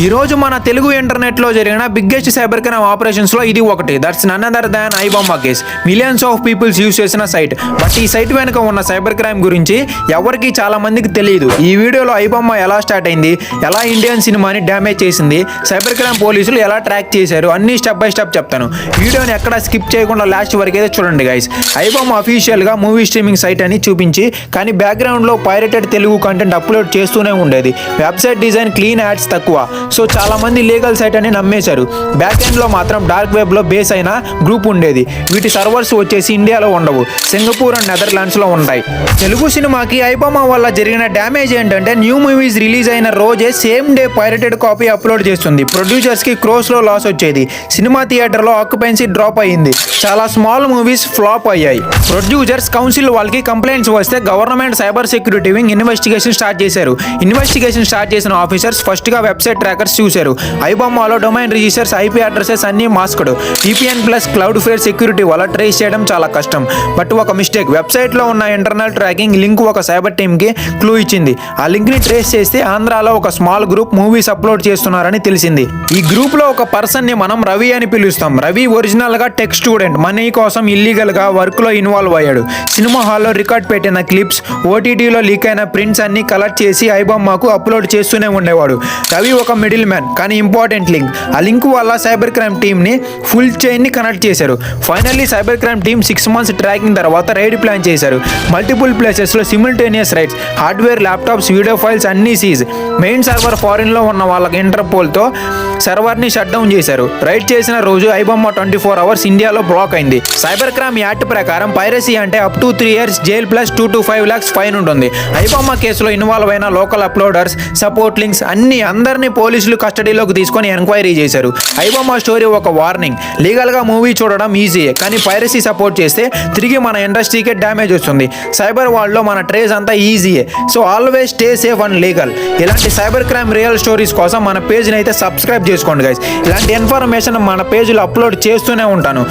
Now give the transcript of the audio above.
ఈ రోజు మన తెలుగు ఇంటర్నెట్ లో జరిగిన బిగ్గెస్ట్ సైబర్ క్రైమ్ ఆపరేషన్స్ లో ఇది ఒకటి. That's none other than iBomma case. Millions of peoples use చేసిన సైట్. బట్ ఈ సైట్ వెనుక ఉన్న సైబర్ క్రైమ్ గురించి ఎవరికి చాలా మందికి తెలియదు. ఈ వీడియోలో ఐబొమ్మ ఎలా స్టార్ట్ అయింది, ఎలా ఇండియన్ సినిమాని డ్యామేజ్ చేసింది, సైబర్ క్రైమ్ పోలీసులు ఎలా ట్రాక్ చేశారు, అన్ని స్టెప్ బై స్టెప్ చెప్తాను. వీడియోని ఎక్కడ స్కిప్ చేయకుండా లాస్ట్ వరకు అయితే చూడండి గైస్. ఐబొమ్మ అఫీషియల్ గా మూవీ స్ట్రీమింగ్ సైట్ అని చూపించి కానీ బ్యాక్గ్రౌండ్ లో పైరేటెడ్ తెలుగు కంటెంట్ అప్లోడ్ చేస్తూనే ఉండేది. వెబ్సైట్ డిజైన్ క్లీన్ యాడ్స్ తక్కువ. సో చాలా మంది లీగల్ సైట్ అని నమ్మేశారు. బ్యాక్ ఎండ్ లో మాత్రం డార్క్ వెబ్ లో బేస్ అయిన గ్రూప్ ఉండేది. వీటి సర్వర్స్ వచ్చేసి ఇండియాలో ఉండవు, సింగపూర్ అండ్ నెదర్లాండ్స్ లో ఉంటాయి. తెలుగు సినిమాకి ఐబొమ్మ వల్ల జరిగిన డ్యామేజ్ ఏంటంటే న్యూ మూవీస్ రిలీజ్ అయిన రోజే same day pirated copy upload చేస్తుంది. ప్రొడ్యూసర్స్ కి క్రోస్ లో లాస్ వచ్చేది. సినిమా థియేటర్ లో ఆక్యుపెన్సీ డ్రాప్ అయ్యింది. చాలా స్మాల్ మూవీస్ ఫ్లాప్ అయ్యాయి. ప్రొడ్యూసర్స్ కౌన్సిల్ వాళ్ళకి కంప్లైంట్స్ వస్తే government cyber security wing investigation start చేశారు. ఇన్వెస్టిగేషన్ స్టార్ట్ చేసిన ఆఫీసర్స్ ఫస్ట్ గా వెబ్సైట్ ట్రాకర్స్ చూశారు. ఐబొమ్మలో డొమైన్ రిజిస్టర్స్, ఐపీ అడ్రసెస్ అన్ని masked. VPN plus cloud fair security వల్ల ట్రేస్ చేయడం చాలా కష్టం. బట్ ఒక మిస్టేక్, వెబ్సైట్ లో ఉన్న ఇంటర్నల్ ట్రాకింగ్ లింక్ ఒక సైబర్ టీమ్ కి క్లూ ఇచ్చింది. ఆ లింక్ ని ట్రేస్ చేస్తే ఆంధ్రాలో ఒక స్మాల్ గ్రూప్ మూవీస్ అప్లోడ్ చేస్తున్నారని తెలిసింది. ఈ గ్రూప్ లో ఒక పర్సన్ ని మనం రవి అని పిలుస్తాం. రవి ఒరిజినల్ గా టెక్ స్టూడెంట్. మనీ కోసం ఇల్లీగల్ గా వర్క్ లో ఇన్వాల్వ్ అయ్యాడు. సినిమా హాల్లో రికార్డ్ పెట్టిన క్లిప్స్, ఓటీటీలో లీక్ అయిన ప్రింట్స్ అన్ని కలెక్ట్ చేసి ఐబొమ్మకు అప్లోడ్ చేస్తూనే ఉండేవాడు. రవి ఒక మిడిల్ మ్యాన్, కానీ ఇంపార్టెంట్ లింక్. ఆ లింక్ వల్ల సైబర్ క్రైమ్ టీమ్ ని ఫుల్ చైన్ ని కనెక్ట్ చేశారు. Finally cyber crime team 6 months tracking తర్వాత రైడ్ ప్లాన్ చేశారు. మల్టిపుల్ ప్లేసెస్ లో సిమిల్టేనియస్ rides, hardware, laptops, video files అన్ని సీజ్. మెయిన్ సర్వర్ ఫారిన్ లో ఉన్న వాళ్ళకి ఇంటర్పోల్ తో సర్వర్ ని షట్ డౌన్ చేశారు. రైడ్ చేసిన రోజు ఐబొమ్మ 24 hours ఇండియాలో బ్లాక్ అయింది. సైబర్ క్రైమ్ యాక్ట్ ప్రకారం పైరసీ అంటే up to 3 years jail plus 2 to 5 lakhs fine ఉంటుంది. ఐబొమ్మ కేసులో ఇన్వాల్వ్ అయిన లోకల్ అప్లోడర్స్, సపోర్ట్ లింక్స్ అందరినీ పోలీసులు కస్టడీలోకి తీసుకొని ఎంక్వైరీ చేశారు. ఐబొమ్మ స్టోరీ ఒక వార్నింగ్. లీగల్ గా మూవీ చూడడం ఈజీయే, కానీ పైరసీ సపోర్ట్ చేస్తే తిరిగి మన ఇండస్ట్రీకే డ్యామేజ్ వస్తుంది. సైబర్ వరల్డ్ లో మన ట్రేస్ అంతా ఈజీయే. So always stay safe and legal. ఇలాంటి సైబర్ క్రైమ్ రియల్ స్టోరీస్ కోసం మన పేజ్ని అయితే సబ్స్క్రైబ్ చేసుకోండి గైస్. ఇలాంటి ఇన్ఫర్మేషన్ మన పేజ్లో అప్లోడ్ చేస్తూనే ఉంటాను.